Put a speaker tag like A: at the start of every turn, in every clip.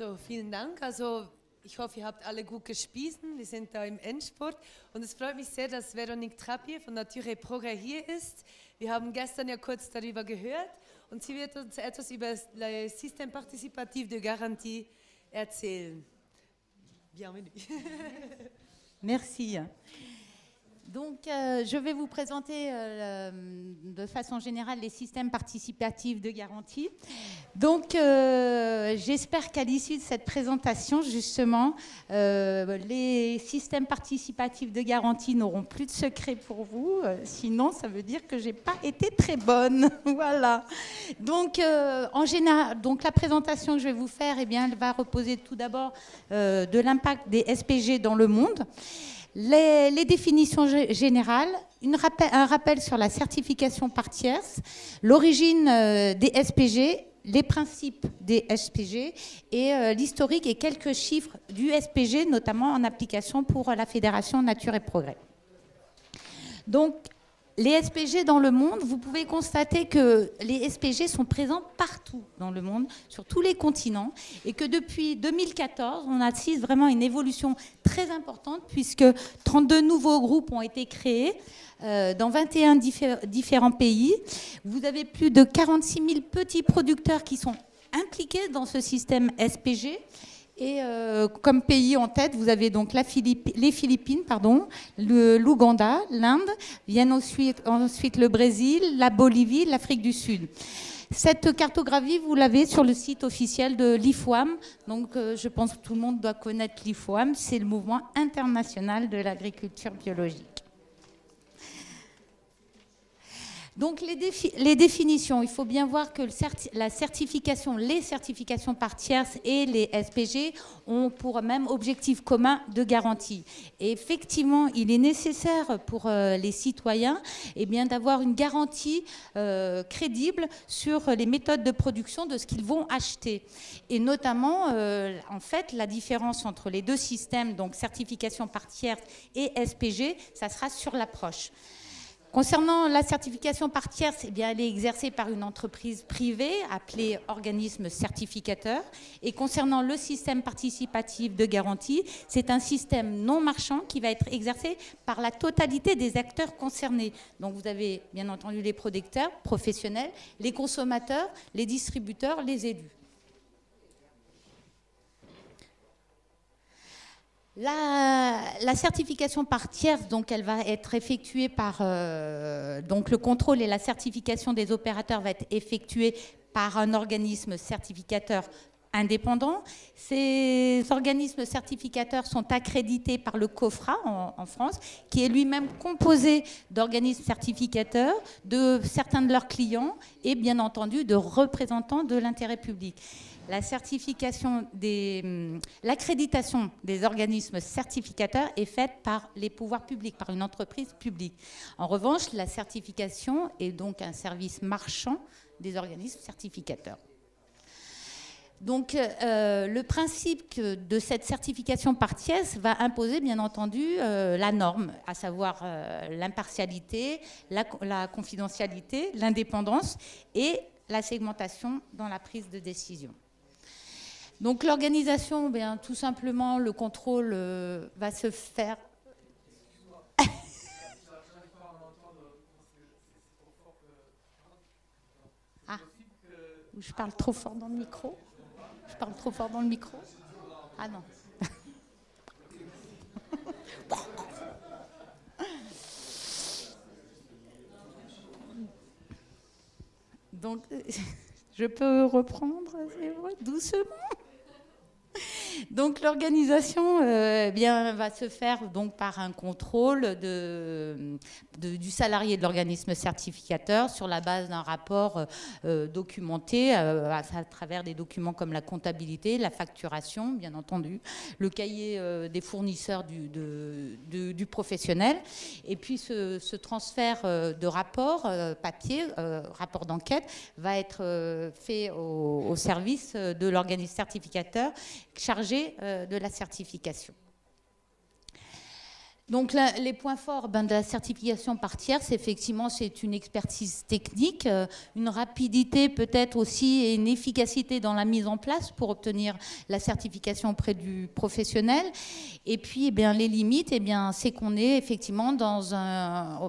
A: So, vielen Dank. Also ich hoffe, ihr habt alle gut gespiesen. Wir sind da im Endspurt. Und es freut mich sehr, dass Véronique Trappier von Nature et Progrès hier ist. Wir haben gestern ja kurz darüber gehört. Und sie wird uns etwas über das Système participatif de garantie erzählen. Bienvenue.
B: Merci. Donc, je vais vous présenter de façon générale les systèmes participatifs de garantie. Donc, j'espère qu'à l'issue de cette présentation, justement, les systèmes participatifs de garantie n'auront plus de secret pour vous. Sinon, ça veut dire que je n'ai pas été très bonne. Voilà. Donc, en général, donc, la présentation que je vais vous faire, eh bien, elle va reposer tout d'abord de l'impact des SPG dans le monde. Les définitions générales, un rappel sur la certification par tierce, l'origine des SPG, les principes des SPG et l'historique et quelques chiffres du SPG, notamment en application pour la Fédération Nature et Progrès. Donc, les SPG dans le monde, vous pouvez constater que les SPG sont présents partout dans le monde, sur tous les continents, et que depuis 2014, on assiste vraiment à une évolution très importante, puisque 32 nouveaux groupes ont été créés dans 21 différents pays. Vous avez plus de 46 000 petits producteurs qui sont impliqués dans ce système SPG. Et comme pays en tête, vous avez donc les Philippines, l'Ouganda, l'Inde, viennent ensuite le Brésil, la Bolivie, l'Afrique du Sud. Cette cartographie, vous l'avez sur le site officiel de l'IFOAM. Donc, je pense que tout le monde doit connaître l'IFOAM. C'est le mouvement international de l'agriculture biologique. Donc les définitions, il faut bien voir que les certifications par tierce et les SPG ont pour même objectif commun de garantie. Et effectivement, il est nécessaire pour les citoyens d'avoir une garantie crédible sur les méthodes de production de ce qu'ils vont acheter. Et notamment, en fait, la différence entre les deux systèmes, donc certification par tierce et SPG, ça sera sur l'approche. Concernant la certification par tierce, elle est exercée par une entreprise privée appelée organisme certificateur. Et concernant le système participatif de garantie, c'est un système non marchand qui va être exercé par la totalité des acteurs concernés. Donc vous avez bien entendu les producteurs professionnels, les consommateurs, les distributeurs, les élus. La certification par tierce, donc, elle va être effectuée par... donc le contrôle et la certification des opérateurs va être effectuée par un organisme certificateur indépendant. Ces organismes certificateurs sont accrédités par le COFRA en France, qui est lui-même composé d'organismes certificateurs, de certains de leurs clients et bien entendu de représentants de l'intérêt public. L'accréditation des organismes certificateurs est faite par les pouvoirs publics, par une entreprise publique. En revanche, la certification est donc un service marchand des organismes certificateurs. Donc, le principe de cette certification par tierce va imposer, bien entendu, la norme, à savoir l'impartialité, la confidentialité, l'indépendance et la segmentation dans la prise de décision. Donc l'organisation, tout simplement, le contrôle va se faire... Ah, je parle trop fort dans le micro. Je parle trop fort dans le micro. Ah non. Donc, je peux reprendre, c'est vrai, doucement. Donc l'organisation va se faire donc par un contrôle du salarié de l'organisme certificateur sur la base d'un rapport documenté à travers des documents comme la comptabilité, la facturation, bien entendu, le cahier des fournisseurs du professionnel. Et puis ce transfert de rapport papier, rapport d'enquête, va être fait au service de l'organisme certificateur chargé de la certification. Donc les points forts de la certification par tiers, c'est une expertise technique, une rapidité peut-être aussi et une efficacité dans la mise en place pour obtenir la certification auprès du professionnel. Et puis eh bien, les limites, eh bien, c'est qu'on est effectivement dans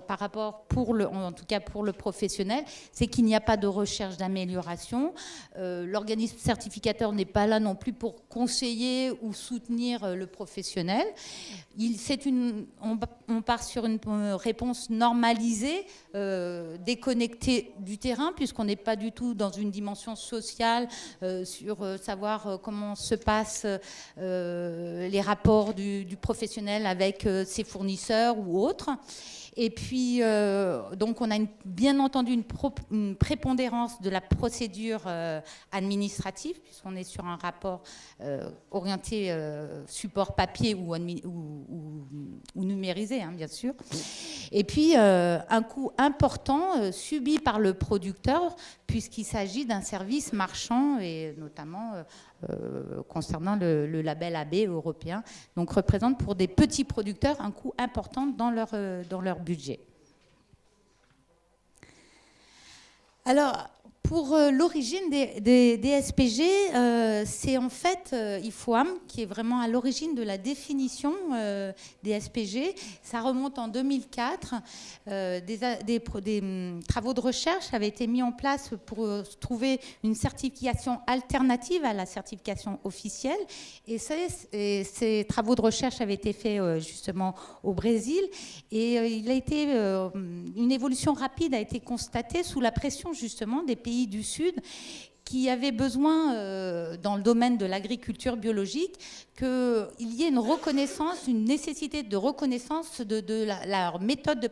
B: par rapport en tout cas pour le professionnel, c'est qu'il n'y a pas de recherche d'amélioration. L'organisme certificateur n'est pas là non plus pour conseiller ou soutenir le professionnel. On part sur une réponse normalisée, déconnectée du terrain, puisqu'on n'est pas du tout dans une dimension sociale sur savoir comment se passent les rapports du professionnel avec ses fournisseurs ou autres. Et puis, donc, on a bien entendu une prépondérance de la procédure administrative, puisqu'on est sur un rapport orienté support papier ou numérisé, hein, bien sûr. Et puis, un coût important subi par le producteur, puisqu'il s'agit d'un service marchand, et notamment concernant le label AB européen, donc représente pour des petits producteurs un coût important dans leur budget. Alors, pour l'origine des SPG, c'est en fait IFOAM qui est vraiment à l'origine de la définition des SPG. Ça remonte en 2004. Des travaux de recherche avaient été mis en place pour trouver une certification alternative à la certification officielle. Et ces travaux de recherche avaient été faits justement au Brésil. Et une évolution rapide a été constatée sous la pression justement des pays du Sud qui avaient besoin, dans le domaine de l'agriculture biologique, qu'il y ait une nécessité de reconnaissance de leur méthode de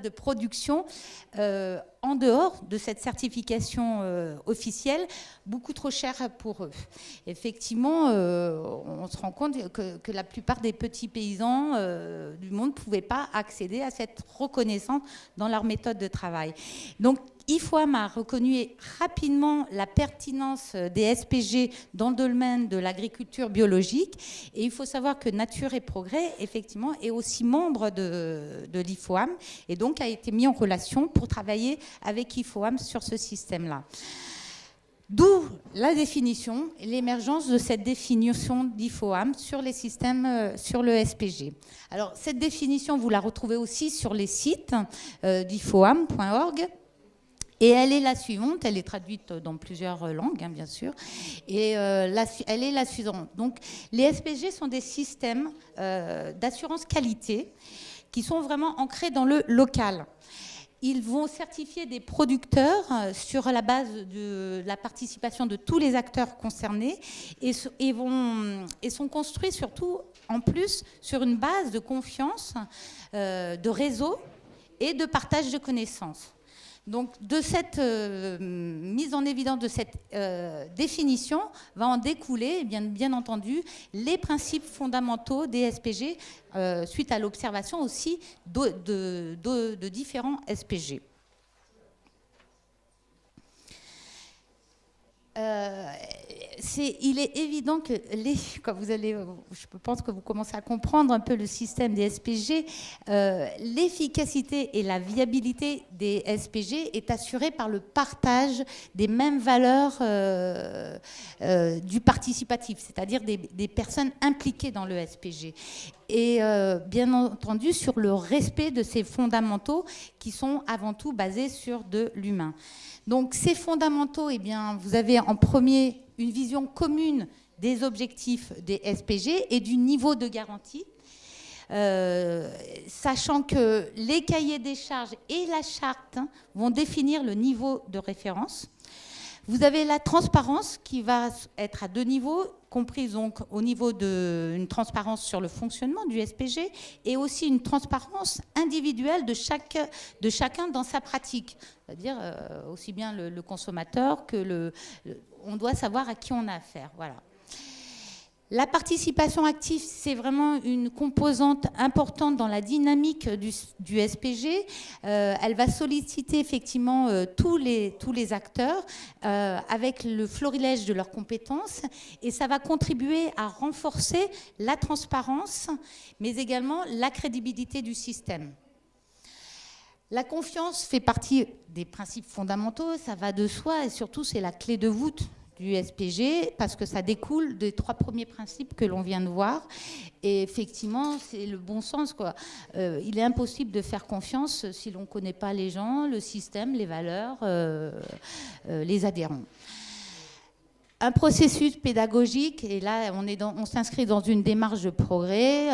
B: production en dehors de cette certification officielle, beaucoup trop chère pour eux. Effectivement, on se rend compte que la plupart des petits paysans du monde ne pouvaient pas accéder à cette reconnaissance dans leur méthode de travail. Donc, IFOAM a reconnu rapidement la pertinence des SPG dans le domaine de l'agriculture biologique. Et il faut savoir que Nature et Progrès, effectivement, est aussi membre de l'IFOAM et donc a été mis en relation pour travailler avec IFOAM sur ce système-là. D'où la définition et l'émergence de cette définition d'IFOAM sur les systèmes, sur le SPG. Alors, cette définition, vous la retrouvez aussi sur les sites d'ifoam.org. Et elle est la suivante, elle est traduite dans plusieurs langues, hein, bien sûr, et elle est la suivante. Donc, les SPG sont des systèmes d'assurance qualité qui sont vraiment ancrés dans le local. Ils vont certifier des producteurs sur la base de la participation de tous les acteurs concernés et sont construits surtout, en plus, sur une base de confiance, de réseau et de partage de connaissances. Donc, de cette mise en évidence de cette définition va en découler, bien entendu, les principes fondamentaux des SPG suite à l'observation aussi de différents SPG. Il est évident que quand je pense que vous commencez à comprendre un peu le système des SPG, l'efficacité et la viabilité des SPG est assurée par le partage des mêmes valeurs du participatif, c'est-à-dire des personnes impliquées dans le SPG. Et bien entendu sur le respect de ces fondamentaux qui sont avant tout basés sur de l'humain. Donc ces fondamentaux, eh bien, vous avez en premier une vision commune des objectifs des SPG et du niveau de garantie, sachant que les cahiers des charges et la charte vont définir le niveau de référence. Vous avez la transparence qui va être à deux niveaux, comprise donc au niveau d'une transparence sur le fonctionnement du SPG et aussi une transparence individuelle de chacun dans sa pratique. C'est-à-dire aussi bien le consommateur que on doit savoir à qui on a affaire. Voilà. La participation active, c'est vraiment une composante importante dans la dynamique du SPG. Elle va solliciter effectivement tous les acteurs avec le florilège de leurs compétences et ça va contribuer à renforcer la transparence, mais également la crédibilité du système. La confiance fait partie des principes fondamentaux, ça va de soi et surtout c'est la clé de voûte du SPG parce que ça découle des 3 premiers principes que l'on vient de voir. Et effectivement, c'est le bon sens, quoi. Il est impossible de faire confiance si l'on ne connaît pas les gens, le système, les valeurs, les adhérents. Un processus pédagogique, et là on s'inscrit dans une démarche de progrès,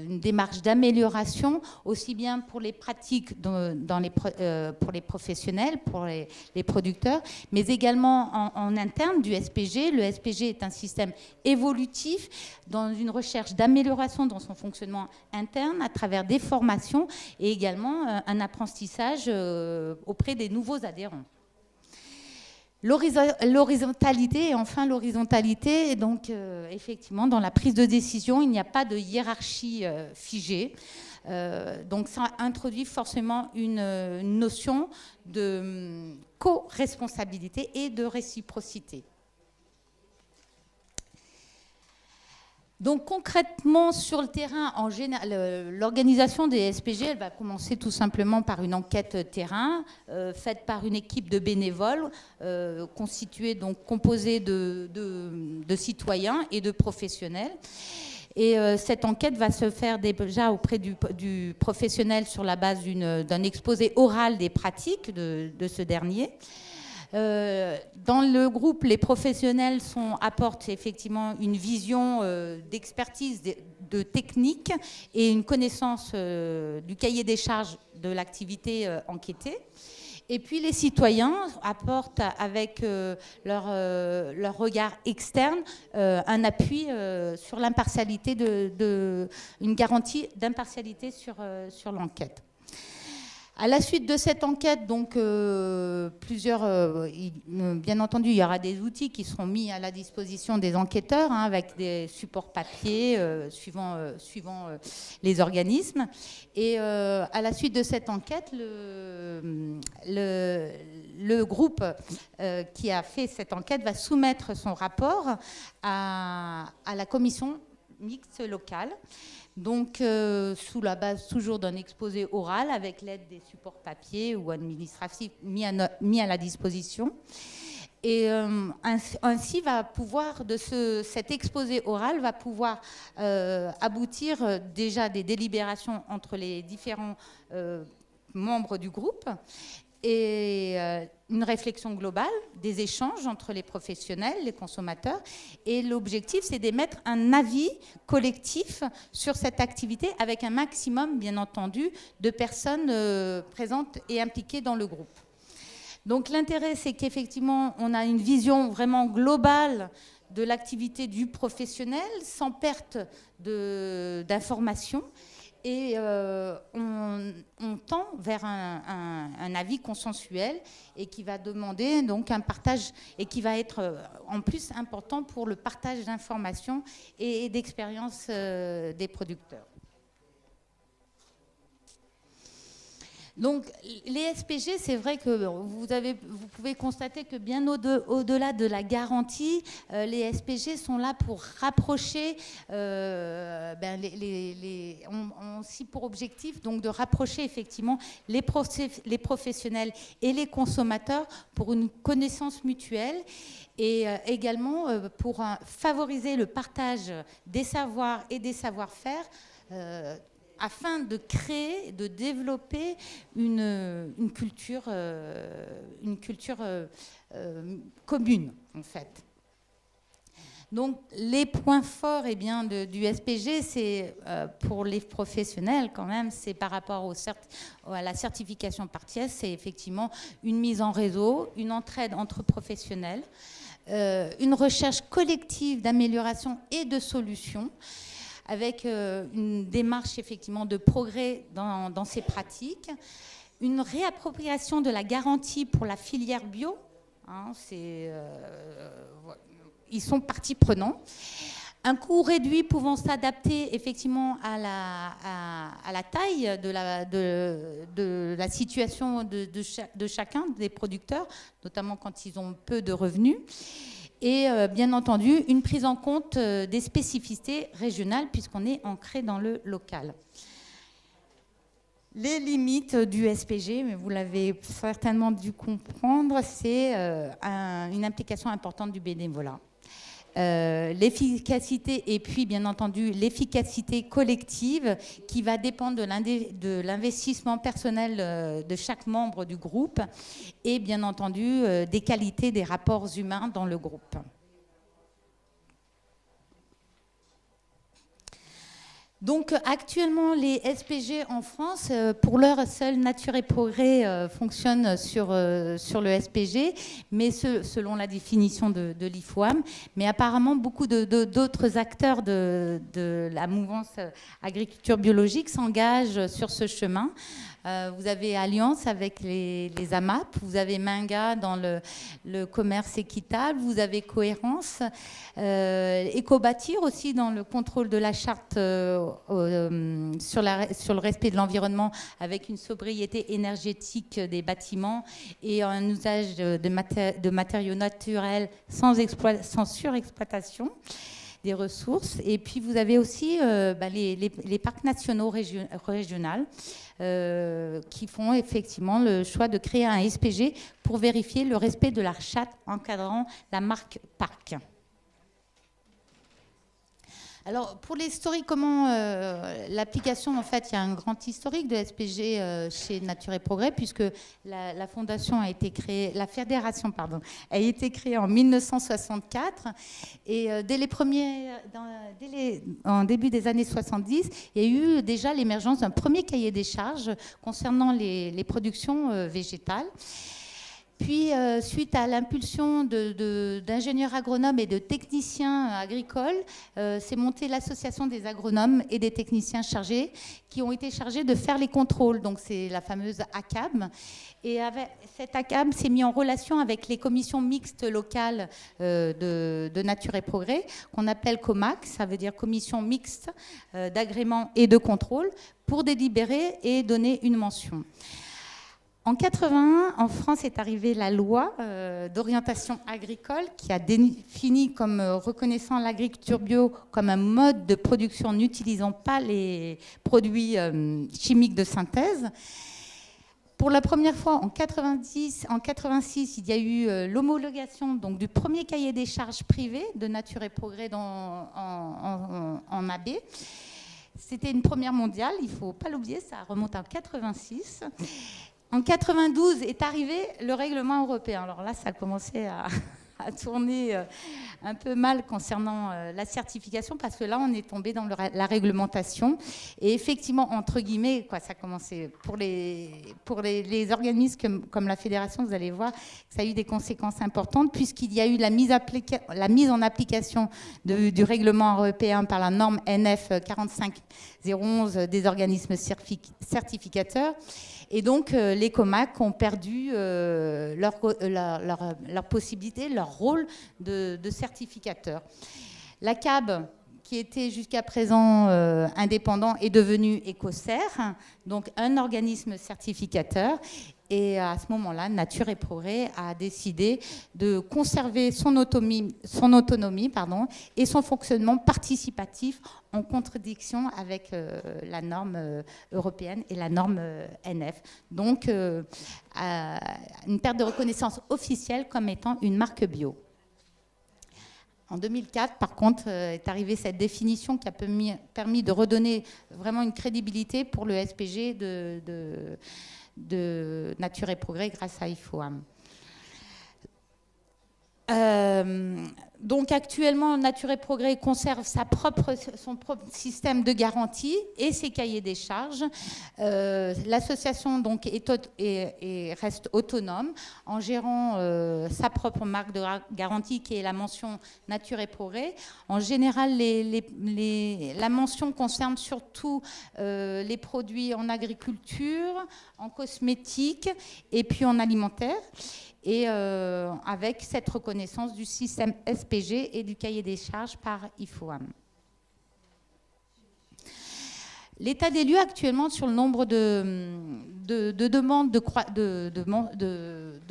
B: une démarche d'amélioration, aussi bien pour les pratiques pour les professionnels, pour les producteurs, mais également en interne du SPG. Le SPG est un système évolutif dans une recherche d'amélioration dans son fonctionnement interne à travers des formations et également un apprentissage auprès des nouveaux adhérents. L'horizontalité, et enfin l'horizontalité, donc effectivement dans la prise de décision, il n'y a pas de hiérarchie figée. Donc ça introduit forcément une notion de co-responsabilité et de réciprocité. Donc concrètement sur le terrain, en général, l'organisation des SPG, elle va commencer tout simplement par une enquête terrain faite par une équipe de bénévoles constituée, donc composée de citoyens et de professionnels. Et cette enquête va se faire déjà auprès du professionnel sur la base d'un exposé oral des pratiques de ce dernier. Dans le groupe, les professionnels apportent effectivement une vision d'expertise, de technique et une connaissance du cahier des charges de l'activité enquêtée. Et puis les citoyens apportent avec leur regard externe un appui sur l'impartialité, une garantie d'impartialité sur l'enquête. À la suite de cette enquête, donc bien entendu, il y aura des outils qui seront mis à la disposition des enquêteurs avec des supports papier suivant les organismes. Et à la suite de cette enquête, le groupe qui a fait cette enquête va soumettre son rapport à la commission mixte locale. Donc, sous la base toujours d'un exposé oral avec l'aide des supports papier ou administratifs mis à la disposition. Et ainsi, cet exposé oral va pouvoir aboutir déjà des délibérations entre les différents membres du groupe et une réflexion globale, des échanges entre les professionnels, les consommateurs. Et l'objectif, c'est d'émettre un avis collectif sur cette activité avec un maximum, bien entendu, de personnes présentes et impliquées dans le groupe. Donc l'intérêt, c'est qu'effectivement, on a une vision vraiment globale de l'activité du professionnel, sans perte d'informations. Et on tend vers un avis consensuel et qui va demander donc un partage et qui va être en plus important pour le partage d'informations et d'expériences des producteurs. Donc, les SPG, c'est vrai que vous pouvez constater que bien au-delà de la garantie, les SPG sont là pour rapprocher, ont aussi pour objectif donc, de rapprocher effectivement les professionnels et les consommateurs pour une connaissance mutuelle et également pour favoriser le partage des savoirs et des savoir-faire afin de créer, de développer une culture commune, en fait. Donc, les points forts du SPG, c'est pour les professionnels, quand même, c'est par rapport à la certification par tiers, c'est effectivement une mise en réseau, une entraide entre professionnels, une recherche collective d'amélioration et de solutions, avec une démarche effectivement de progrès dans ces pratiques, une réappropriation de la garantie pour la filière bio, ils sont partie prenante, Un coût réduit pouvant s'adapter effectivement à la taille de la situation de chacun des producteurs, notamment quand ils ont peu de revenus. Et bien entendu, une prise en compte des spécificités régionales puisqu'on est ancré dans le local. Les limites du SPG, mais vous l'avez certainement dû comprendre, c'est une implication importante du bénévolat. L'efficacité et puis bien entendu l'efficacité collective qui va dépendre de l'investissement personnel de chaque membre du groupe et bien entendu des qualités des rapports humains dans le groupe. Donc actuellement, les SPG en France, pour l'heure, seul Nature et Progrès fonctionne sur le SPG, mais selon la définition de l'IFOAM. Mais apparemment, beaucoup d'autres acteurs de la mouvance agriculture biologique s'engagent sur ce chemin. Vous avez Alliance avec les AMAP, vous avez Minga dans le commerce équitable, vous avez Cohérence, Éco-Bâtir aussi dans le contrôle de la charte sur le respect de l'environnement avec une sobriété énergétique des bâtiments et un usage de matériaux naturels sans surexploitation des ressources. Et puis vous avez aussi les parcs nationaux régionaux qui font effectivement le choix de créer un SPG pour vérifier le respect de la charte encadrant la marque parc. Alors, pour l'historique, comment l'application, en fait, il y a un grand historique de SPG chez Nature et Progrès, puisque la fondation a été créée, la fédération, pardon, a été créée en 1964. Et en début des années 70, il y a eu déjà l'émergence d'un premier cahier des charges concernant les productions végétales. Puis, suite à l'impulsion d'ingénieurs agronomes et de techniciens agricoles, s'est montée l'association des agronomes et des techniciens chargés qui ont été chargés de faire les contrôles. Donc, c'est la fameuse ACAB. Et cette ACAB s'est mise en relation avec les commissions mixtes locales de Nature et Progrès, qu'on appelle COMAC, ça veut dire commission mixte d'agrément et de contrôle, pour délibérer et donner une mention. En 1981, en France est arrivée la loi d'orientation agricole qui a défini comme reconnaissant l'agriculture bio comme un mode de production n'utilisant pas les produits chimiques de synthèse. Pour la première fois, en 1986, il y a eu l'homologation donc, du premier cahier des charges privé de Nature et Progrès en AB. C'était une première mondiale, il ne faut pas l'oublier, ça remonte en 1986. En 1992 est arrivé le règlement européen. Alors là, ça a commencé à tourner un peu mal concernant la certification parce que là, on est tombé dans la réglementation. Et effectivement, entre guillemets, ça a commencé pour les organismes comme la Fédération, vous allez voir que ça a eu des conséquences importantes puisqu'il y a eu la mise en application du règlement européen par la norme NF 45011 des organismes certificateurs. Et donc, les COMAC ont perdu leur possibilité, leur rôle de certificateur. La CAB, qui était jusqu'à présent indépendant, est devenue Ecocer, donc un organisme certificateur. Et à ce moment-là, Nature et Progrès a décidé de conserver son autonomie et son fonctionnement participatif en contradiction avec la norme européenne et la norme NF. Donc, une perte de reconnaissance officielle comme étant une marque bio. En 2004, par contre, est arrivée cette définition qui a permis de redonner vraiment une crédibilité pour le SPG de Nature et Progrès grâce à IFOAM. Donc actuellement, Nature et Progrès conserve son propre système de garantie et ses cahiers des charges. L'association donc reste autonome en gérant sa propre marque de garantie qui est la mention Nature et Progrès. En général, la mention concerne surtout les produits en agriculture, en cosmétique et puis en alimentaire. Et avec cette reconnaissance du système SPG et du cahier des charges par IFOAM. L'état des lieux actuellement sur le nombre de demandes de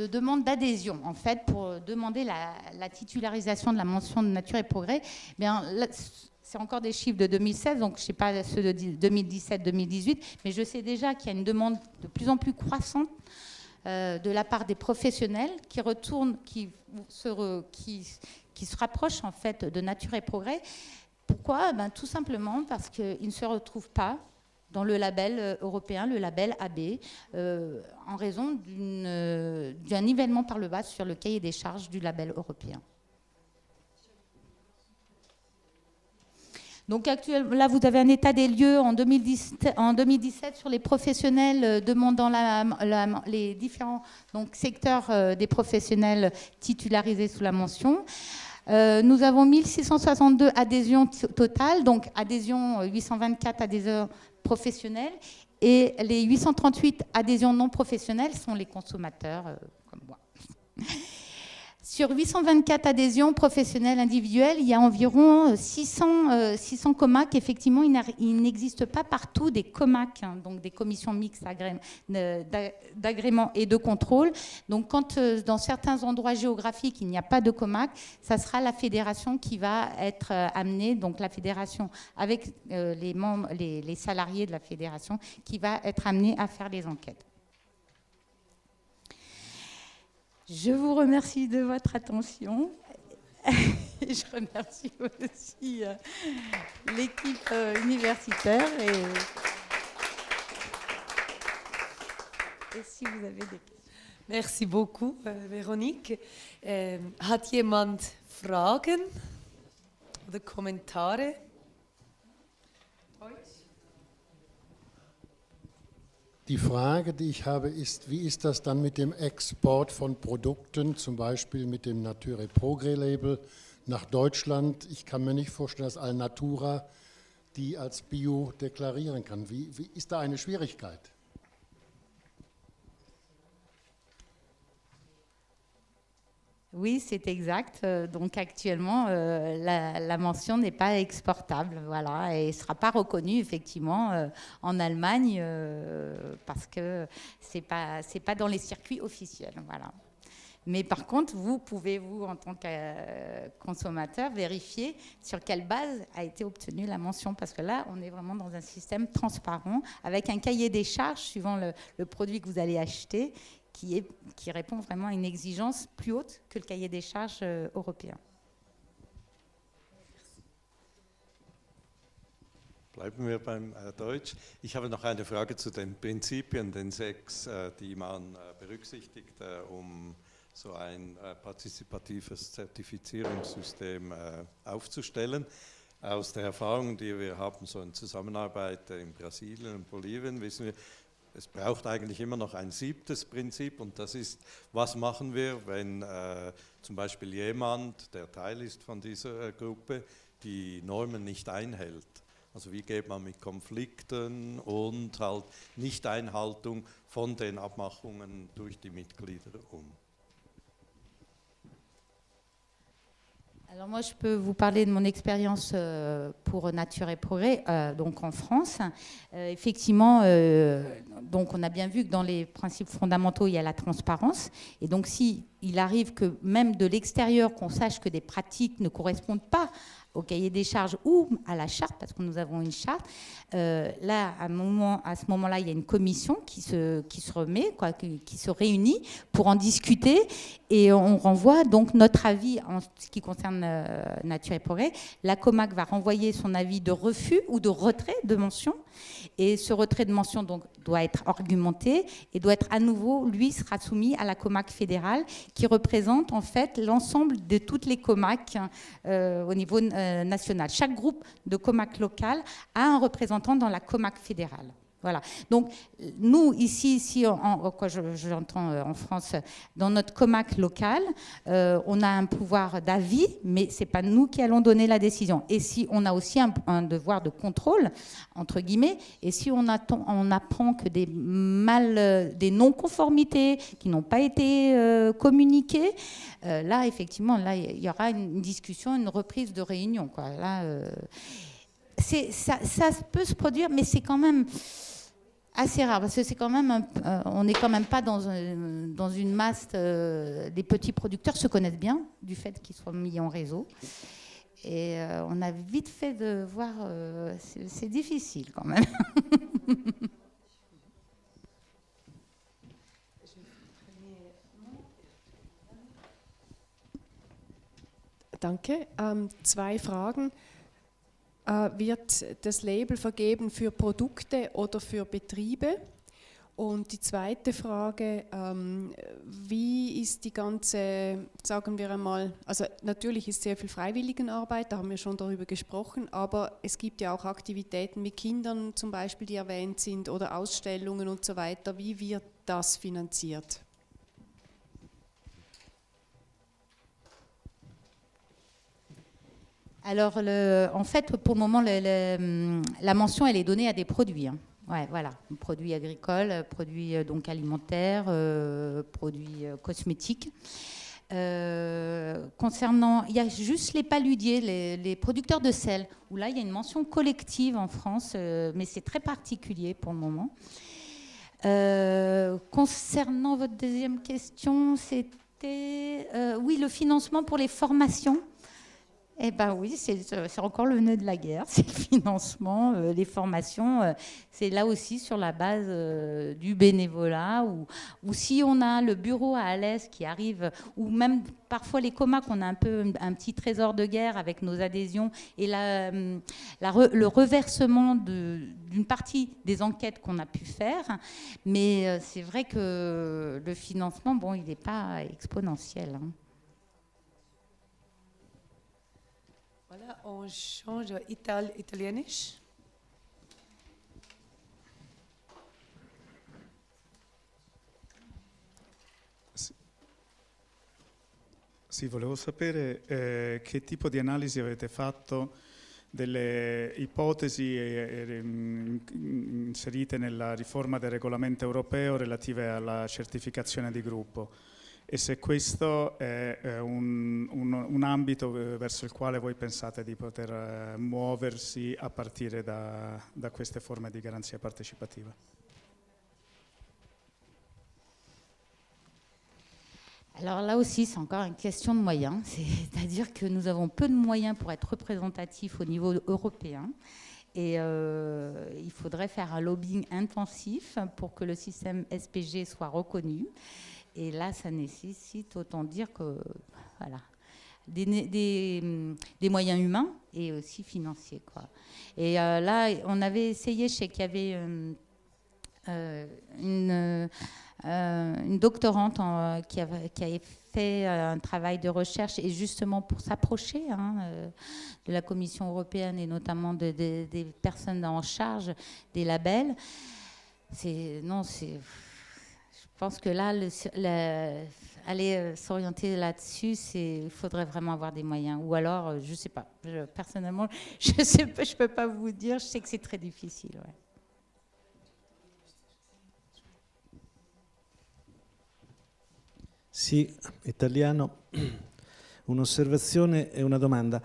B: demandes d'adhésion, en fait, pour demander la titularisation de la mention de nature et progrès, eh bien, là, c'est encore des chiffres de 2016, donc je ne sais pas ceux de 2017-2018, mais je sais déjà qu'il y a une demande de plus en plus croissante de la part des professionnels qui retournent, qui se rapprochent en fait de nature et progrès. Pourquoi ? Ben, tout simplement parce qu'ils ne se retrouvent pas dans le label européen, le label AB, en raison d'un nivellement par le bas sur le cahier des charges du label européen. Donc actuellement, là, vous avez un état des lieux en 2017 sur les professionnels demandant les différents secteurs des professionnels titularisés sous la mention. Nous avons 1662 adhésions totales, donc 824 adhésions professionnelles, et les 838 adhésions non professionnelles sont les consommateurs comme moi. Sur 824 adhésions professionnelles individuelles, il y a environ 600 comacs. Effectivement, il n'existe pas partout des comacs, donc des commissions mixtes d'agrément et de contrôle. Donc, quand dans certains endroits géographiques, il n'y a pas de comac, ça sera la fédération qui va être amenée, donc la fédération avec les membres, les salariés de la fédération, qui va être amenée à faire les enquêtes. Je vous remercie de votre attention. Et je remercie aussi l'équipe universitaire. Et si vous avez des questions.
A: Merci beaucoup, Veronique. Hat jemand Fragen oder Kommentare?
C: Die Frage, die ich habe, ist, wie ist das dann mit dem Export von Produkten, zum Beispiel mit dem Nature Progrès Label nach Deutschland? Ich kann mir nicht vorstellen, dass Alnatura die als Bio deklarieren kann. Wie ist da eine Schwierigkeit?
B: Oui, c'est exact. Donc actuellement, la mention n'est pas exportable, voilà, et ne sera pas reconnue effectivement en Allemagne parce que c'est pas dans les circuits officiels, voilà. Mais par contre, vous pouvez, vous, en tant que consommateur, vérifier sur quelle base a été obtenue la mention, parce que là, on est vraiment dans un système transparent avec un cahier des charges suivant le produit que vous allez acheter, qui répond vraiment à une exigence plus haute que le cahier des charges européen.
D: Bleiben wir beim Deutsch. Ich habe noch eine Frage zu den Prinzipien, den 6, die man berücksichtigt, um so ein partizipatives Zertifizierungssystem aufzustellen. Aus der Erfahrung, die wir haben, so in Zusammenarbeit in Brasilien und Bolivien, wissen wir, es braucht eigentlich immer noch ein 7. Prinzip, und das ist, was machen wir, wenn zum Beispiel jemand, der Teil ist von dieser Gruppe, die Normen nicht einhält. Also wie geht man mit Konflikten und halt Nichteinhaltung von den Abmachungen durch die Mitglieder um?
B: Alors moi, je peux vous parler de mon expérience pour Nature et Progrès, donc en France. Effectivement, donc on a bien vu que dans les principes fondamentaux, il y a la transparence. Et donc, si il arrive que même de l'extérieur, qu'on sache que des pratiques ne correspondent pas au cahier des charges ou à la charte, parce que nous avons une charte, là, à ce moment-là, il y a une commission qui se remet, qui se réunit pour en discuter, et on renvoie donc notre avis en ce qui concerne Nature et Progrès. La COMAC va renvoyer son avis de refus ou de retrait de mention, et ce retrait de mention donc, doit être argumenté et doit être à nouveau, lui, sera soumis à la COMAC fédérale qui représente en fait l'ensemble de toutes les COMAC au niveau national. Chaque groupe de COMAC local a un représentant dans la COMAC fédérale. Voilà. Donc, nous, ici quoi j'entends en France, dans notre COMAC local, on a un pouvoir d'avis, mais ce n'est pas nous qui allons donner la décision. Et si on a aussi un devoir de contrôle, entre guillemets, et si on apprend que des non-conformités qui n'ont pas été communiquées, là, effectivement, là, il y aura une discussion, une reprise de réunion, quoi. Là, ça peut se produire, mais c'est quand même assez rare, parce que c'est quand même on n'est quand même pas dans une masse. Les petits producteurs se connaissent bien du fait qu'ils soient mis en réseau. Et on a vite fait de voir, c'est difficile quand même.
E: Danke. Zwei Fragen. Wird das Label vergeben für Produkte oder für Betriebe? Und die zweite Frage, wie ist die ganze, sagen wir einmal, also natürlich ist sehr viel Freiwilligenarbeit, da haben wir schon darüber gesprochen, aber es gibt ja auch Aktivitäten mit Kindern zum Beispiel, die erwähnt sind, oder Ausstellungen und so weiter. Wie wird das finanziert?
B: Alors, en fait, pour le moment, la mention, elle est donnée à des produits. Hein. Ouais, voilà, produits agricoles, produits donc alimentaires, produits cosmétiques. Concernant, il y a juste les paludiers, les producteurs de sel, où là, il y a une mention collective en France, mais c'est très particulier pour le moment. Concernant votre deuxième question, c'était, oui, le financement pour les formations. Eh bien oui, c'est encore le nœud de la guerre, c'est le financement, les formations, c'est là aussi sur la base du bénévolat, ou si on a le bureau à Alès qui arrive, ou même parfois les comas qu'on a un petit trésor de guerre avec nos adhésions, et le reversement d'une partie des enquêtes qu'on a pu faire, mais c'est vrai que le financement, bon, il n'est pas exponentiel, hein.
A: Voilà, on change italienisch.
F: Sì, volevo sapere che tipo di analisi avete fatto delle ipotesi inserite nella riforma del regolamento europeo relative alla certificazione di gruppo. E se questo è un ambito verso il quale voi pensate di poter muoversi a partire da queste forme di garanzia partecipativa.
B: Alors là aussi, c'est encore une question de moyens. C'est-à-dire que nous avons peu de moyens pour être représentatifs au niveau européen. Et il faudrait faire un lobbying intensif pour que le système SPG soit reconnu. Et là, ça nécessite, autant dire que, voilà, des moyens humains et aussi financiers, quoi. Et là, on avait essayé, je sais qu'il y avait une doctorante qui avait fait un travail de recherche, et justement pour s'approcher de la Commission européenne et notamment des personnes en charge des labels. Je pense que là, aller s'orienter là-dessus, il faudrait vraiment avoir des moyens. Ou alors, je ne sais pas. Personnellement, je ne peux pas vous dire. Je sais que c'est très difficile. Ouais.
G: Sì, italiano. Un'osservazione e una domanda.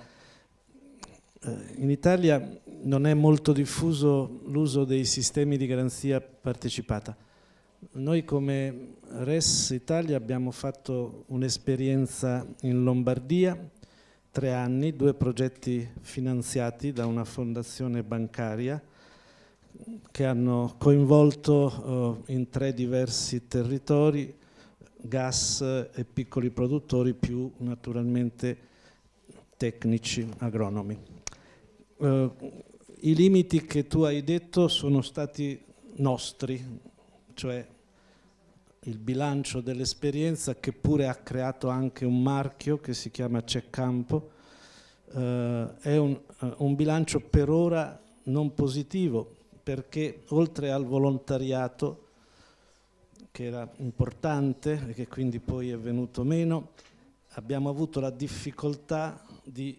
G: In Italia non è molto diffuso l'uso dei sistemi di garanzia partecipata. Noi come RES Italia abbiamo fatto un'esperienza in Lombardia, 3 anni, 2 progetti finanziati da una fondazione bancaria che hanno coinvolto in 3 diversi territori gas e piccoli produttori, più naturalmente tecnici, agronomi. I limiti che tu hai detto sono stati nostri, cioè il bilancio dell'esperienza, che pure ha creato anche un marchio che si chiama Ceccampo, è un bilancio per ora non positivo, perché oltre al volontariato, che era importante e che quindi poi è venuto meno, abbiamo avuto la difficoltà di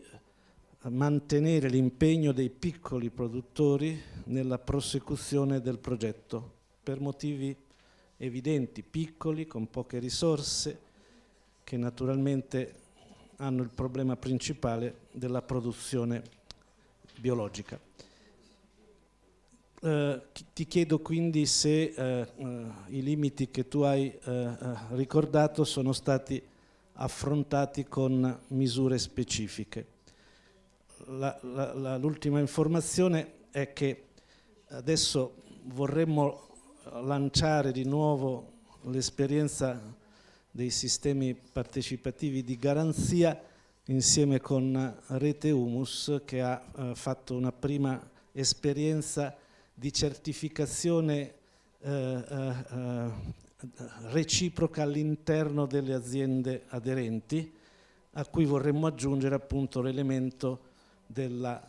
G: mantenere l'impegno dei piccoli produttori nella prosecuzione del progetto, per motivi evidenti, piccoli, con poche risorse, che naturalmente hanno il problema principale della produzione biologica. Ti chiedo quindi se i limiti che tu hai ricordato sono stati affrontati con misure specifiche. L'ultima informazione è che adesso vorremmo lanciare di nuovo l'esperienza dei sistemi partecipativi di garanzia insieme con Rete Humus, che ha fatto una prima esperienza di certificazione reciproca all'interno delle aziende aderenti, a cui vorremmo aggiungere appunto l'elemento della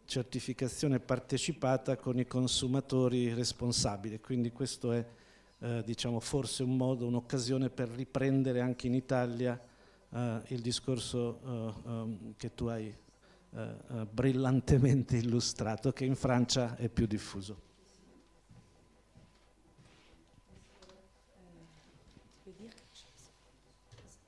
G: certificazione partecipata con i consumatori responsabili. Quindi questo è diciamo forse un modo, un'occasione per riprendere anche in Italia il discorso che tu hai brillantemente illustrato, che in Francia è più diffuso.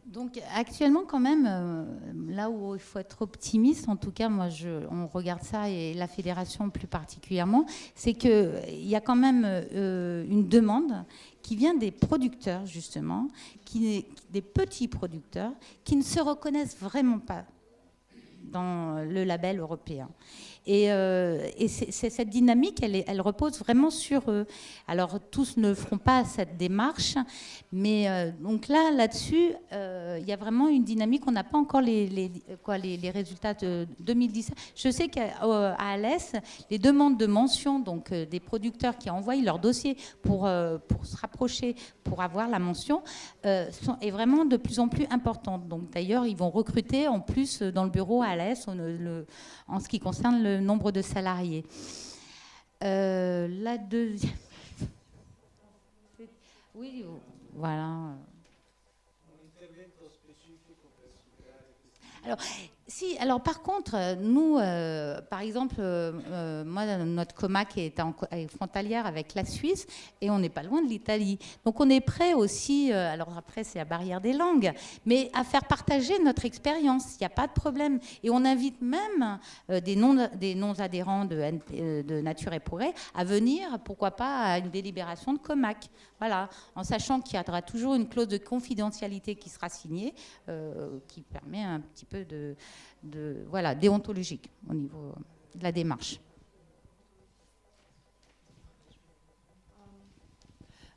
B: Donc actuellement quand même, là où il faut être optimiste, en tout cas moi on regarde ça et la fédération plus particulièrement, c'est qu'il y a quand même une demande qui vient des producteurs justement, des petits producteurs qui ne se reconnaissent vraiment pas dans le label européen. Et cette dynamique, elle repose vraiment sur eux. Alors, tous ne feront pas cette démarche, mais donc là-dessus, il y a vraiment une dynamique. On n'a pas encore les résultats de 2017. Je sais qu'à Alès, les demandes de mention donc, des producteurs qui envoient leur dossier pour se rapprocher, pour avoir la mention, est vraiment de plus en plus importante. Donc, d'ailleurs, ils vont recruter en plus dans le bureau à Alès en ce qui concerne le nombre de salariés. La deuxième... Oui, voilà. Alors par contre, nous, par exemple, moi, notre comac est frontalière avec la Suisse et on n'est pas loin de l'Italie. Donc on est prêt aussi, alors après c'est la barrière des langues, mais à faire partager notre expérience, il n'y a pas de problème. Et on invite même des non-adhérents de Nature et Progrès à venir, pourquoi pas, à une délibération de comac. Voilà, en sachant qu'il y aura toujours une clause de confidentialité qui sera signée, qui permet un petit peu voilà, déontologique au niveau de la démarche.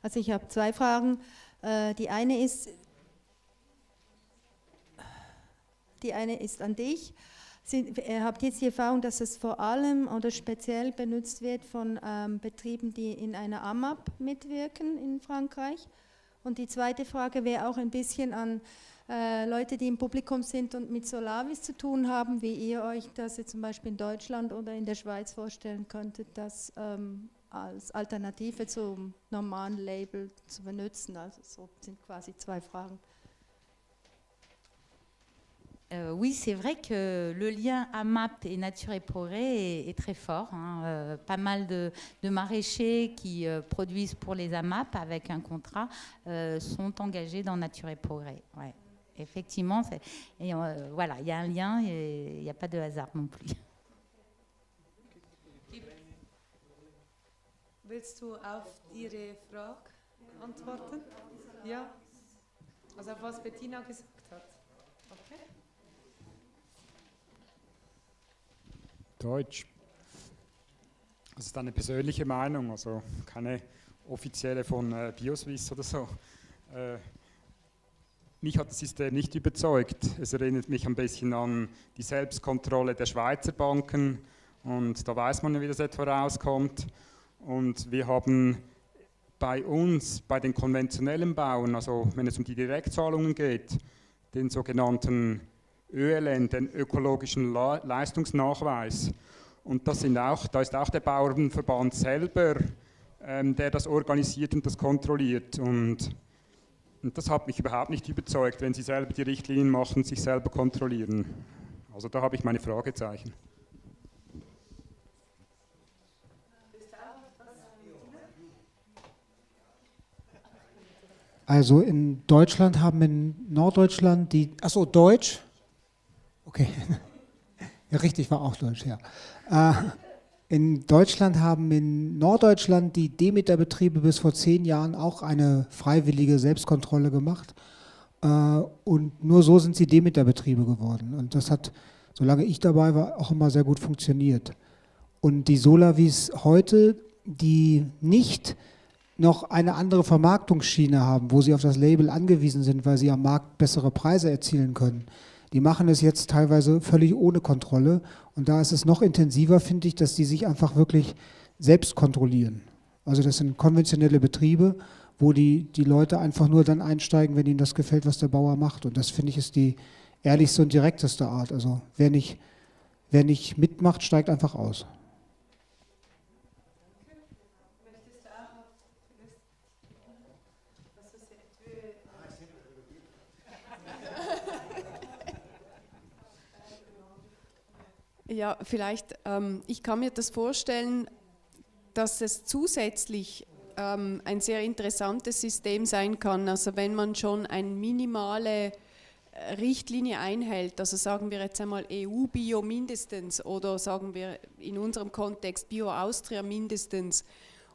H: Also ich habe zwei Fragen. Die eine ist an dich. Habt ihr jetzt die Erfahrung, dass es vor allem oder speziell benutzt wird von Betrieben, die in einer AMAP mitwirken in Frankreich? Und die zweite Frage wäre auch ein bisschen an Leute, die im Publikum sind und mit Solavis zu tun haben, wie ihr euch das jetzt zum Beispiel in Deutschland oder in der Schweiz vorstellen könntet, das als Alternative zum normalen Label zu benutzen. Also so sind quasi zwei Fragen.
B: Oui, c'est vrai que le lien AMAP et Nature et Progrès est très fort. Hein. Pas mal de maraîchers qui produisent pour les AMAP avec un contrat sont engagés dans Nature et Progrès. Ouais. Effectivement, voilà, il y a un lien et il n'y a pas de hasard non plus.
A: Willst du auf Ihre Frage antworten? Ja? Also auf was Bettina gesagt hat. Okay.
I: Deutsch. Das ist eine persönliche Meinung, also keine offizielle von BioSwiss oder so. Mich hat das System nicht überzeugt. Es erinnert mich ein bisschen an die Selbstkontrolle der Schweizer Banken und da weiß man, wie das etwa rauskommt. Und wir haben bei uns, bei den konventionellen Bauern, also wenn es um die Direktzahlungen geht, den sogenannten ÖLN, den ökologischen Leistungsnachweis. Und da ist auch der Bauernverband selber, der das organisiert und das kontrolliert. Und das hat mich überhaupt nicht überzeugt, wenn Sie selber die Richtlinien machen, sich selber kontrollieren. Also da habe ich meine Fragezeichen.
J: Also in Deutschland haben in Norddeutschland die... Achso, Deutsch? Okay. Ja, richtig, war auch Deutsch, ja. In Deutschland haben in Norddeutschland die Demeter-Betriebe bis vor 10 Jahren auch eine freiwillige Selbstkontrolle gemacht. Und nur so sind sie Demeter-Betriebe geworden. Und das hat, solange ich dabei war, auch immer sehr gut funktioniert. Und die Solavis heute, die nicht noch eine andere Vermarktungsschiene haben, wo sie auf das Label angewiesen sind, weil sie am Markt bessere Preise erzielen können, die machen es jetzt teilweise völlig ohne Kontrolle. Und da ist es noch intensiver, finde ich, dass die sich einfach wirklich selbst kontrollieren. Also das sind konventionelle Betriebe, wo die Leute einfach nur dann einsteigen, wenn ihnen das gefällt, was der Bauer macht. Und das, finde ich, ist die ehrlichste und direkteste Art. Also wer nicht mitmacht, steigt einfach aus.
E: Ja, vielleicht, ich kann mir das vorstellen, dass es zusätzlich ein sehr interessantes System sein kann. Also wenn man schon eine minimale Richtlinie einhält, also sagen wir jetzt einmal EU-Bio mindestens oder sagen wir in unserem Kontext Bio-Austria mindestens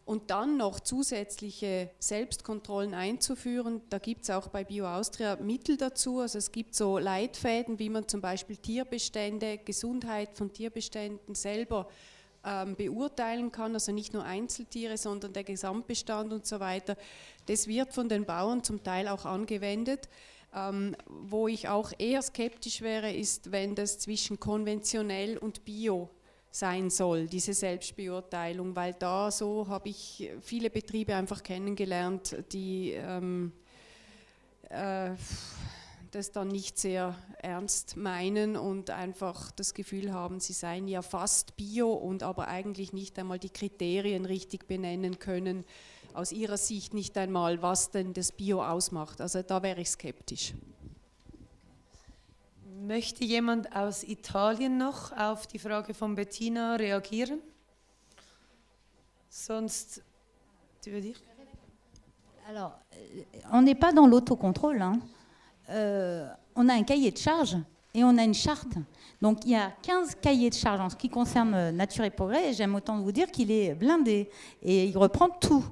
E: und dann noch zusätzliche Selbstkontrollen einzuführen, da gibt es auch bei Bio-Austria Mittel dazu, also es gibt so Leitfäden, wie man zum Beispiel Tierbestände, Gesundheit von Tierbeständen selber beurteilen kann, also nicht nur Einzeltiere, sondern der Gesamtbestand und so weiter. Das wird von den Bauern zum Teil auch angewendet. Wo ich auch eher skeptisch wäre, ist, wenn das zwischen konventionell und Bio sein soll, diese Selbstbeurteilung, weil da so habe ich viele Betriebe einfach kennengelernt, die das dann nicht sehr ernst meinen und einfach das Gefühl haben, sie seien ja fast Bio und aber eigentlich nicht einmal die Kriterien richtig benennen können, aus ihrer Sicht nicht einmal, was denn das Bio ausmacht. Also da wäre ich skeptisch.
A: Möchte jemand aus Italien noch auf die Frage von Bettina reagieren? Sonst, tu veux dire?
B: Alors, on n'est pas dans l'autocontrôle, hein. On a un cahier de charges et on a une charte. Donc il y a 15 cahiers de charges en ce qui concerne Nature et Progrès, et j'aime autant vous dire qu'il est blindé et il reprend tout.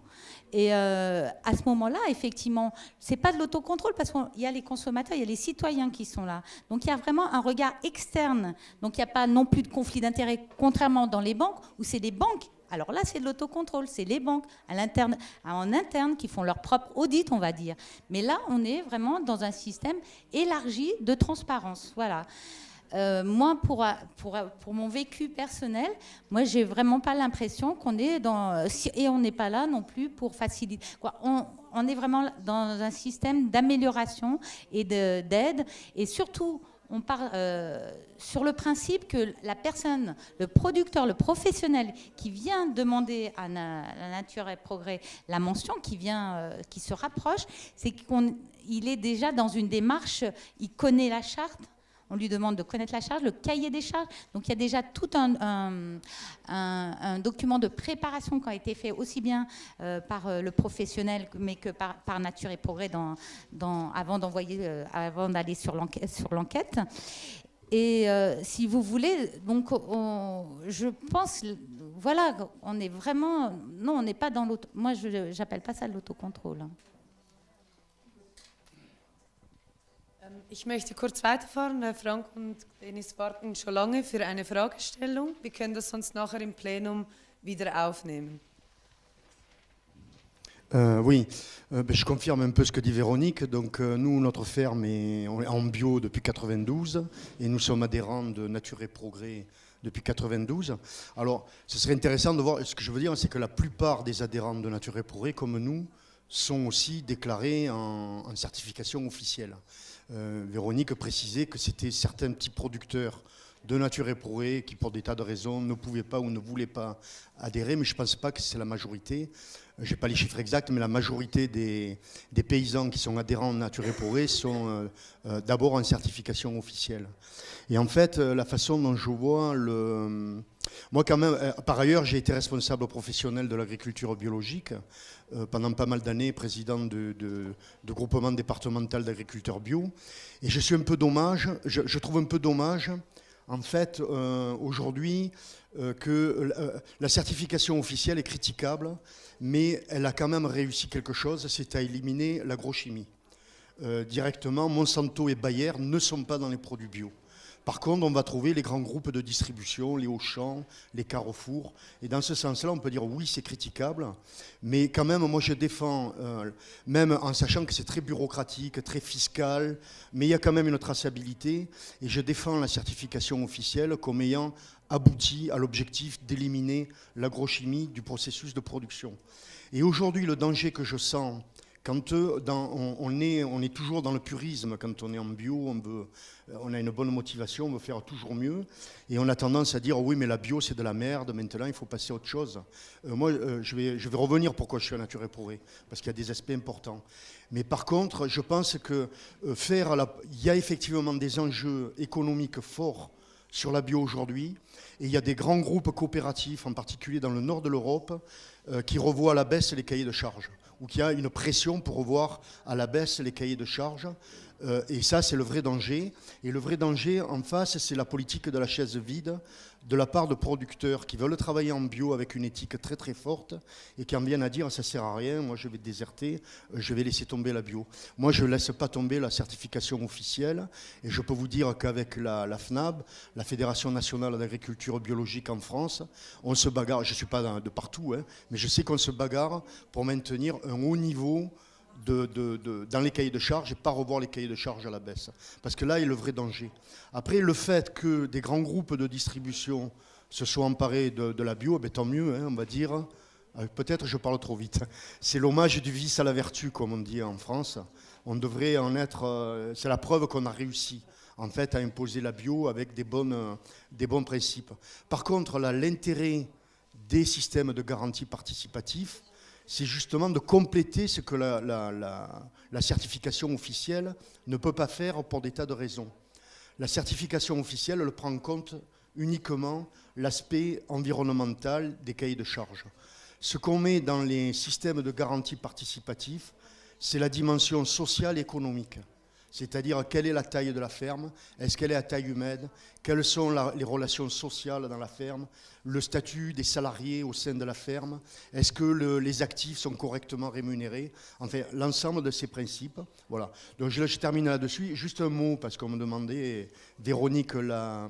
B: Et à ce moment-là, effectivement, c'est pas de l'autocontrôle parce qu'il y a les consommateurs, il y a les citoyens qui sont là. Donc il y a vraiment un regard externe. Donc il n'y a pas non plus de conflit d'intérêts, contrairement dans les banques où c'est des banques. Alors là, c'est de l'autocontrôle, c'est les banques en interne qui font leur propre audit, on va dire. Mais là, on est vraiment dans un système élargi de transparence. Voilà. Moi, pour mon vécu personnel, moi, j'ai vraiment pas l'impression qu'on est dans... Et on n'est pas là non plus pour faciliter. On est vraiment dans un système d'amélioration et d'aide. Et surtout, on part sur le principe que la personne, le producteur, le professionnel qui vient demander à la Nature et Progrès la mention, qui se rapproche, c'est qu'il est déjà dans une démarche, il connaît la charte. On lui demande de connaître la charge, le cahier des charges. Donc il y a déjà tout un document de préparation qui a été fait aussi bien par le professionnel mais que par Nature et Progrès avant d'aller sur l'enquête. Et si vous voulez, donc je pense, voilà, on est vraiment, non, on n'est pas dans l'auto. Moi, j'appelle pas ça de l'autocontrôle.
A: Ich möchte kurz weiterfahren. Frank und Dennis warten schon lange für eine Fragestellung. Wir können das sonst nachher im Plenum wieder aufnehmen.
K: Oui, je confirme un peu ce que dit Véronique. Donc nous, notre ferme est en bio depuis 92 et nous sommes adhérents de Nature et Progrès depuis 92. Alors, ce serait intéressant de voir, ce que je veux dire, c'est que la plupart des adhérents de Nature et Progrès, comme nous, sont aussi déclarés en certification officielle. Véronique précisait que c'était certains petits producteurs de Nature et Progrès qui, pour des tas de raisons, ne pouvaient pas ou ne voulaient pas adhérer, mais je ne pense pas que c'est la majorité. Je n'ai pas les chiffres exacts, mais la majorité des paysans qui sont adhérents de Nature et Progrès sont d'abord en certification officielle. Et en fait, la façon dont je vois moi, quand même, par ailleurs, j'ai été responsable professionnel de l'agriculture biologique pendant pas mal d'années, président de groupement départemental d'agriculteurs bio. Et je trouve un peu dommage en fait, aujourd'hui, que la certification officielle est critiquable, mais elle a quand même réussi quelque chose, c'est à éliminer l'agrochimie. Directement, Monsanto et Bayer ne sont pas dans les produits bio. Par contre, on va trouver les grands groupes de distribution, les Auchan, les Carrefour. Et dans ce sens-là, on peut dire oui, c'est critiquable. Mais quand même, moi, je défends, même en sachant que c'est très bureaucratique, très fiscal, mais il y a quand même une traçabilité. Et je défends la certification officielle comme ayant abouti à l'objectif d'éliminer l'agrochimie du processus de production. Et aujourd'hui, le danger que je sens, quand on est toujours dans le purisme, quand on est en bio, on a une bonne motivation, on veut faire toujours mieux, et on a tendance à dire oui, mais la bio c'est de la merde, maintenant il faut passer à autre chose. Moi, je vais revenir pourquoi je suis à Nature et Progrès, parce qu'il y a des aspects importants. Mais par contre, je pense que il y a effectivement des enjeux économiques forts sur la bio aujourd'hui, et il y a des grands groupes coopératifs, en particulier dans le nord de l'Europe, qui revoient à la baisse les cahiers de charges, ou qui a une pression pour revoir à la baisse les cahiers de charges. Et ça, c'est le vrai danger. Et le vrai danger, en face, c'est la politique de la chaise vide de la part de producteurs qui veulent travailler en bio avec une éthique très très forte et qui en viennent à dire ça sert à rien, moi je vais déserter, je vais laisser tomber la bio. Moi je ne laisse pas tomber la certification officielle et je peux vous dire qu'avec la FNAB, la Fédération nationale d'agriculture biologique en France, on se bagarre, je ne suis pas de partout, mais je sais qu'on se bagarre pour maintenir un haut niveau dans les cahiers de charges et pas revoir les cahiers de charges à la baisse. Parce que là est le vrai danger. Après, le fait que des grands groupes de distribution se soient emparés de la bio, tant mieux, on va dire. Peut-être je parle trop vite. C'est l'hommage du vice à la vertu, comme on dit en France. On devrait en être... c'est la preuve qu'on a réussi, en fait, à imposer la bio avec des bons principes. Par contre, là, l'intérêt des systèmes de garantie participatifs, c'est justement de compléter ce que la certification officielle ne peut pas faire pour des tas de raisons. La certification officielle, elle prend en compte uniquement l'aspect environnemental des cahiers de charges. Ce qu'on met dans les systèmes de garantie participatifs, c'est la dimension sociale et économique. C'est-à-dire quelle est la taille de la ferme, est-ce qu'elle est à taille humaine, quelles sont les relations sociales dans la ferme, le statut des salariés au sein de la ferme, est-ce que les actifs sont correctement rémunérés, enfin l'ensemble de ces principes. Voilà. Donc je termine là-dessus. Juste un mot, parce qu'on me demandait, Véronique l'a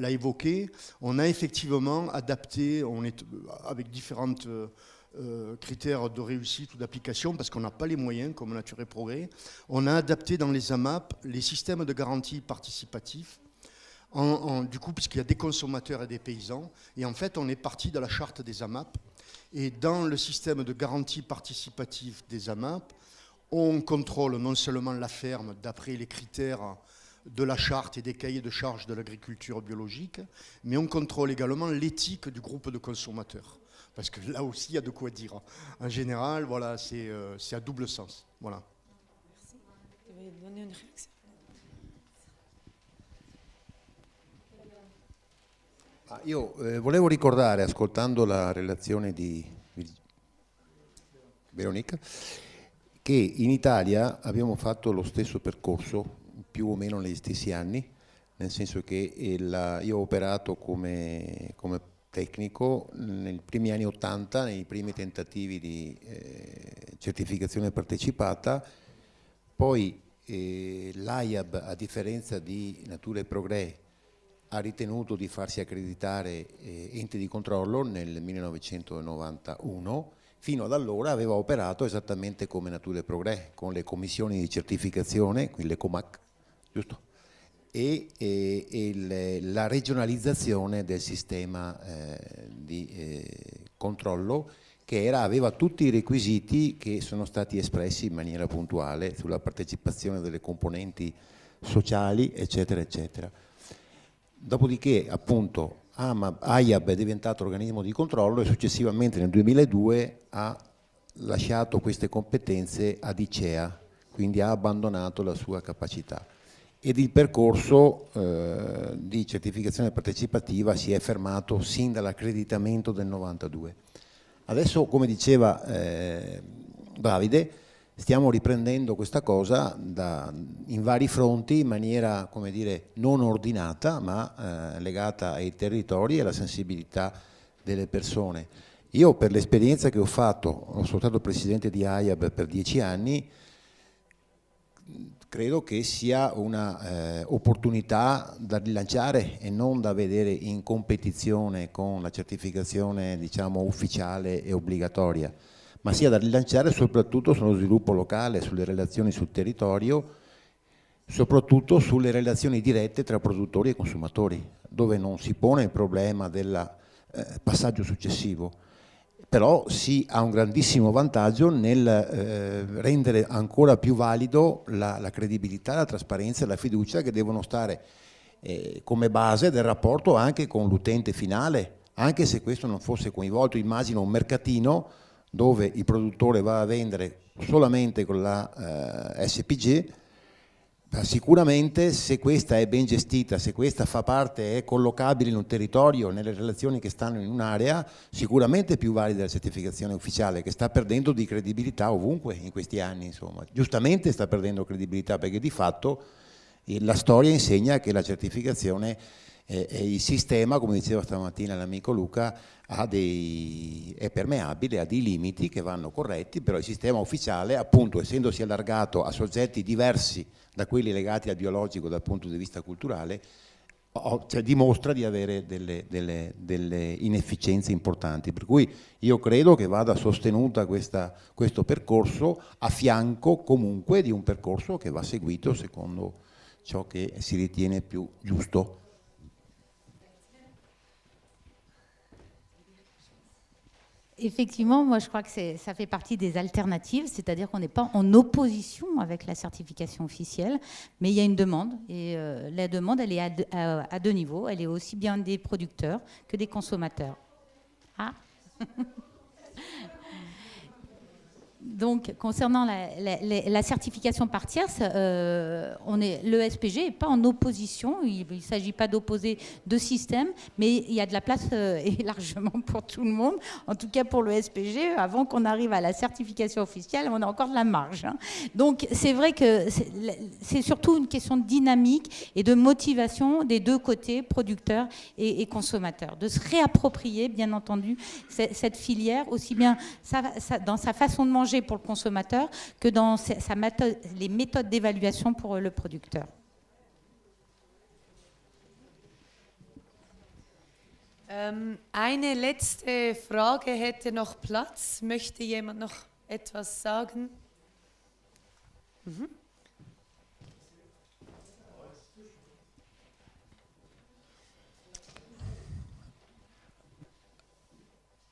K: évoqué, on a effectivement adapté, on est avec différentes... critères de réussite ou d'application, parce qu'on n'a pas les moyens, comme Nature et Progrès. On a adapté dans les AMAP les systèmes de garantie participatifs, du coup, puisqu'il y a des consommateurs et des paysans. Et en fait, on est parti de la charte des AMAP. Et dans le système de garantie participative des AMAP, on contrôle non seulement la ferme d'après les critères de la charte et des cahiers de charges de l'agriculture biologique, mais on contrôle également l'éthique du groupe de consommateurs. Parce que là aussi, il y a de quoi dire. En général, voilà, c'est à double sens. Voilà.
A: Merci. Tu veux donner une réaction?
L: Io volevo ricordare, ascoltando la relazione di Veronica, che in Italia abbiamo fatto lo stesso percorso, più o meno negli stessi anni, nel senso che io ho operato come tecnico nei primi anni 80, nei primi tentativi di certificazione partecipata, poi l'AIAB, a differenza di Nature e Progrès, ha ritenuto di farsi accreditare ente di controllo nel 1991. Fino ad allora aveva operato esattamente come Nature e Progrès, con le commissioni di certificazione, quindi le COMAC, giusto? E la regionalizzazione del sistema di controllo che aveva tutti i requisiti che sono stati espressi in maniera puntuale sulla partecipazione delle componenti sociali, eccetera, eccetera. Dopodiché, appunto, AIAB è diventato organismo di controllo e successivamente nel 2002 ha lasciato queste competenze ad ICEA, quindi ha abbandonato la sua capacità. Ed il percorso di certificazione partecipativa si è fermato sin dall'accreditamento del 92. Adesso, come diceva Davide, stiamo riprendendo questa cosa in vari fronti in maniera, come dire, non ordinata, ma legata ai territori e alla sensibilità delle persone. Io, per l'esperienza che ho fatto, sono stato presidente di AIAB per 10 anni, credo che sia una opportunità da rilanciare e non da vedere in competizione con la certificazione, diciamo, ufficiale e obbligatoria, ma sia da rilanciare soprattutto sullo sviluppo locale, sulle relazioni sul territorio, soprattutto sulle relazioni dirette tra produttori e consumatori, dove non si pone il problema del passaggio successivo. Però si ha un grandissimo vantaggio nel rendere ancora più valido la credibilità, la trasparenza e la fiducia che devono stare come base del rapporto anche con l'utente finale, anche se questo non fosse coinvolto. Immagino un mercatino dove il produttore va a vendere solamente con la SPG. Sicuramente, se questa è ben gestita, se questa fa parte, è collocabile in un territorio, nelle relazioni che stanno in un'area, sicuramente è più valida la certificazione ufficiale, che sta perdendo di credibilità ovunque in questi anni, insomma. Giustamente sta perdendo credibilità, perché di fatto la storia insegna che la certificazione e il sistema, come diceva stamattina l'amico Luca, è permeabile, ha dei limiti che vanno corretti, però il sistema ufficiale, appunto, essendosi allargato a soggetti diversi da quelli legati al biologico dal punto di vista culturale, cioè, dimostra di avere delle inefficienze importanti. Per cui io credo che vada sostenuta questo percorso a fianco comunque di un percorso che va seguito secondo ciò che si ritiene più giusto.
B: Effectivement, moi je crois que ça fait partie des alternatives, c'est-à-dire qu'on n'est pas en opposition avec la certification officielle, mais il y a une demande, et la demande elle est à deux niveaux, elle est aussi bien des producteurs que des consommateurs. Ah. Donc, concernant la certification par tierce, le SPG n'est pas en opposition. Il ne s'agit pas d'opposer deux systèmes, mais il y a de la place et largement pour tout le monde. En tout cas, pour le SPG, avant qu'on arrive à la certification officielle, on a encore de la marge. Hein. Donc, c'est vrai que c'est surtout une question de dynamique et de motivation des deux côtés, producteurs et consommateurs, de se réapproprier, bien entendu, cette filière, aussi bien dans sa façon de manger pour le consommateur que dans les méthodes d'évaluation pour le producteur.
A: Eine letzte Frage hätte noch Platz. Möchte jemand noch etwas sagen? Mhm.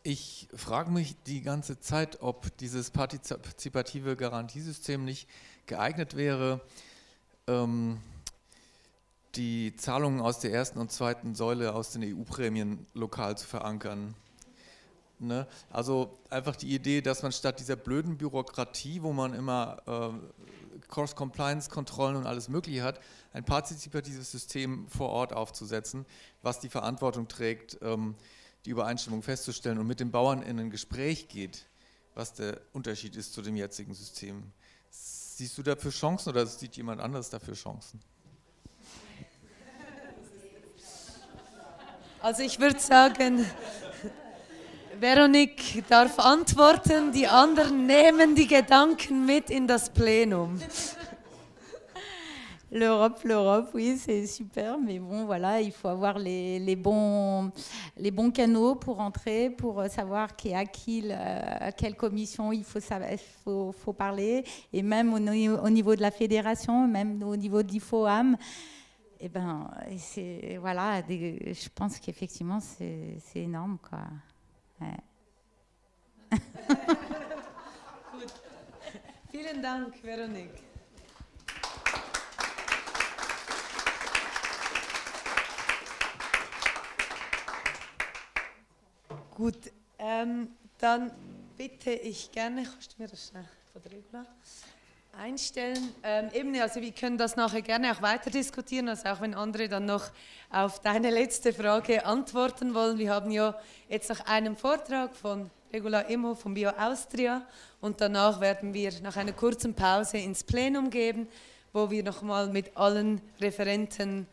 M: Ich frage mich die ganze Zeit, ob dieses partizipative Garantiesystem nicht geeignet wäre, die Zahlungen aus der ersten und zweiten Säule aus den EU-Prämien lokal zu verankern. Ne? Also einfach die Idee, dass man statt dieser blöden Bürokratie, wo man immer Cross-Compliance-Kontrollen und alles Mögliche hat, ein partizipatives System vor Ort aufzusetzen, was die Verantwortung trägt, die Übereinstimmung festzustellen und mit den Bauern in ein Gespräch geht, was der Unterschied ist zu dem jetzigen System. Siehst du dafür Chancen oder sieht jemand anderes dafür Chancen?
A: Also ich würde sagen, Veronique darf antworten, die anderen nehmen die Gedanken mit in das Plenum.
B: L'Europe, oui, c'est super, mais bon, voilà, il faut avoir les bons canaux pour entrer, pour savoir qui est à qui, à quelle commission il faut parler, et même au niveau de la fédération, même au niveau de l'IFOAM, et ben, voilà, je pense qu'effectivement, c'est énorme, quoi. Ouais.
A: Vielen Dank, Veronique. Gut, dann bitte ich gerne, kannst du mir das schnell von der Regula einstellen? Also wir können das nachher gerne auch weiter diskutieren, also auch wenn andere dann noch auf deine letzte Frage antworten wollen. Wir haben ja jetzt noch einen Vortrag von Regula Imhof von Bio Austria. Und danach werden wir nach einer kurzen Pause ins Plenum gehen, wo wir nochmal mit allen Referenten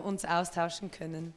A: uns austauschen können.